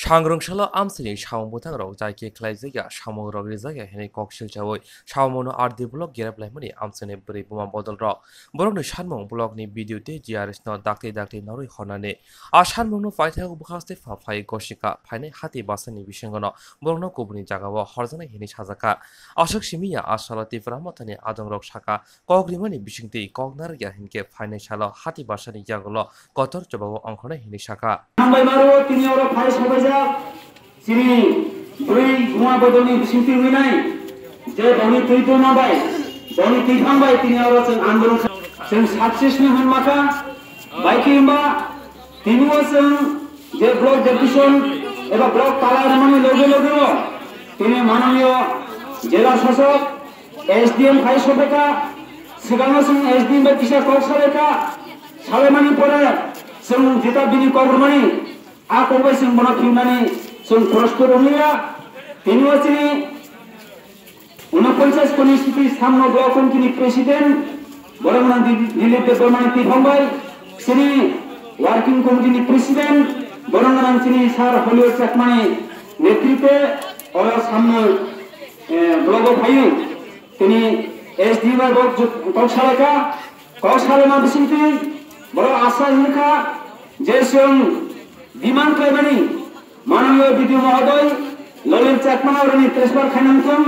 सांग्रांशाला आमसिनि सावमुथांराव जायखि ख्लायजाया सामरगनि जायगा हेनै ककसिलचावै सावमनो आरदि ब्लक गेराबलायमनि आमसिनि बोरै बुमा बदलराव बरकनि सानमं ब्लकनि भिडिअते जिआरएस न दाक्ति दाक्ति नरै हरनानै आ सानमंनो फायथायाव बुखास्ते फाफाय गसिका फायनाय हाति बासानि बिसंगन बरकनो गुबुननि जागाव हरजानाय हेनै साजाका अशोक सिमिया आसाला तिफ्रामथानि आदंरक साका कग्रिमनि बिसिंति कगनारगिया हिनके फायनाय साल हाति बासानि जागल कतर जबाव अंखनाय हेनै साका তিনি ওরা ফাই সবাইজা চিনি দুই গুয়া বদনি বিসিতি হইনাই যে দনি তুই তো নাবাই দনি তুই থামবাই তিনি ওরা আন্দোলন जों साक्सेसनि होनमाखा बाइकिंबा তিনি ওসং যে ব্লক ডেপুটেশন এবা ব্লক পালারমানি লগে লগে তিনি মাননীয় জেলা শাসক এসডিএম ফাই সবেকা সিগাংসং এসডিএম বা কিসা কক্সরেকা সালেমানি পরে जों जेता बिनि कबरमानि आ कबाय जों बना फिमनानि जों प्रस्तर रंलिया তিনি ওসিনি 49 কনিষ্ঠতি সামনো ব্লক কমিটিनि প্রেসিডেন্ট বরমনা দিলীপ দেববর্মানি তিভংবাই সিনি ওয়ার্কিং কমিটিनि প্রেসিডেন্ট বরমনা সিনি সার হলিও চাকমানি নেতৃত্বে और সামনে ব্লক ভাই তিনি এসডি বা ব্লক কক্সালেকা বিসিতি বড় আশা হিনকা যে जों বিমান ক্লাইমানি মাননীয় বিডিও মহোদয় ললিত চাকমা অরনি ট্রান্সফার খাইনামকম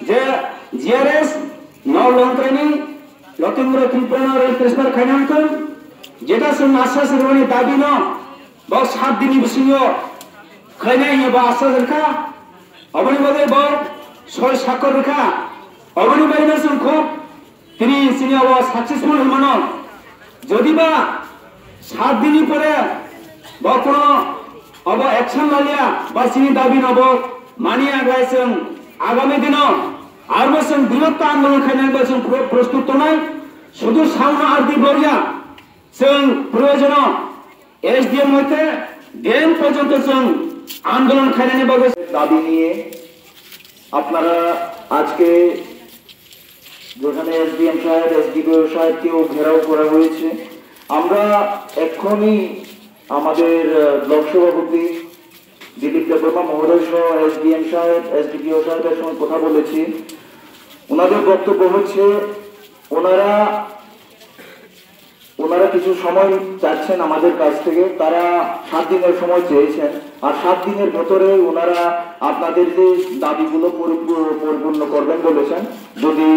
যে জিআরএস নও লংক্রানি লতিমুর ত্রিপুরা অরনি ট্রান্সফার খাইনামকম যেটা जों আশা সরবনি দাবি ন বা 7 দিননি বিসিও খাইনাই বা আশা রেখা অবনি বদে ব ছয় স্বাক্ষর রেখা অবনি বাইনা जों খুব তিনি সিনি অব সাকসেসফুল হমানো যদিবা 7 দিনই পরে বা কোন অব অ্যাকশন লালিয়া বা সিনি দাবি নব মানিয়া গাইছেন আগামী দিন আর বছর বৃহত্তর আন্দোলন খাইনাই বছর প্রস্তুত নাই শুধু সামনে আরদি বরিয়া जों প্রয়োজন এসডিএম হইতে দেন পর্যন্ত जों আন্দোলন খাইনাই বগে দাবি নিয়ে আপনারা আজকে যেখানে এসডিএম সাহেব এসডিপিও সাহেবকেও ঘেরাও করা হয়েছে আমরা এক্ষুনি আমাদের ব্লক সভাপতি দিলীপ দেববর্মা মহোদয় সহ এসডিএম সাহেব এসডিপিও সাহেবের সঙ্গে কথা বলেছি ওনাদের বক্তব্য হচ্ছে ওনারা কিছু সময় চাচ্ছেন আমাদের কাছ থেকে তারা 7 দিনের সময় চেয়েছেন আর 7 দিনের ভেতরে ওনারা আপনাদের যে দাবিগুলো পরিপূর্ণ করবেন বলেছেন যদি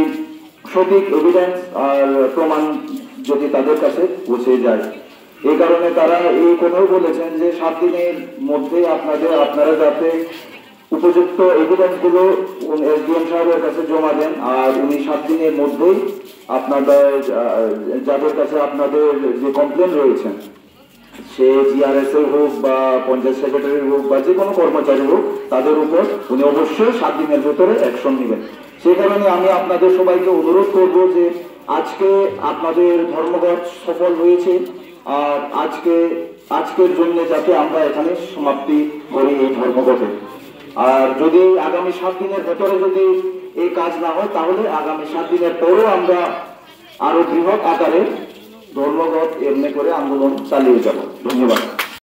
সঠিক এভিডেন্স আর প্রমাণ যদি তাদের কাছে পৌঁছে যায় এই কারণে তারা এই কথাও বলেছেন যে 7 দিনের মধ্যে আপনারা যাতে উপযুক্ত এভিডেন্সগুলো এসডিএম সাহেবের কাছে জমা দেন আর উনি 7 দিনের মধ্যেই আপনাদের যাদের কাছে আপনাদের যে কমপ্লেন রয়েছে সে জিআরএস এর হোক বা পঞ্চায়েত সেক্রেটারি হোক বা যে কোনো কর্মচারী হোক তাদের উপর উনি অবশ্যই 7 দিনের ভিতরে অ্যাকশন নেবেন সেই কারণে আমি আপনাদের সবাইকে অনুরোধ করব যে আজকে আপনাদের ধর্মঘট সফল হয়েছে আর আজকের জন্য যাতে আমরা এখানে সমাপ্তি করি এই ধর্মঘটে আর যদি আগামী 7 দিনের ভিতরে যদি এই কাজ না হয় তাহলে আগামী 7 দিনের পরেও আমরা আরো বৃহৎ আকারে ধর্মঘট এমনি করে আন্দোলন চালিয়ে যাব ধন্যবাদ।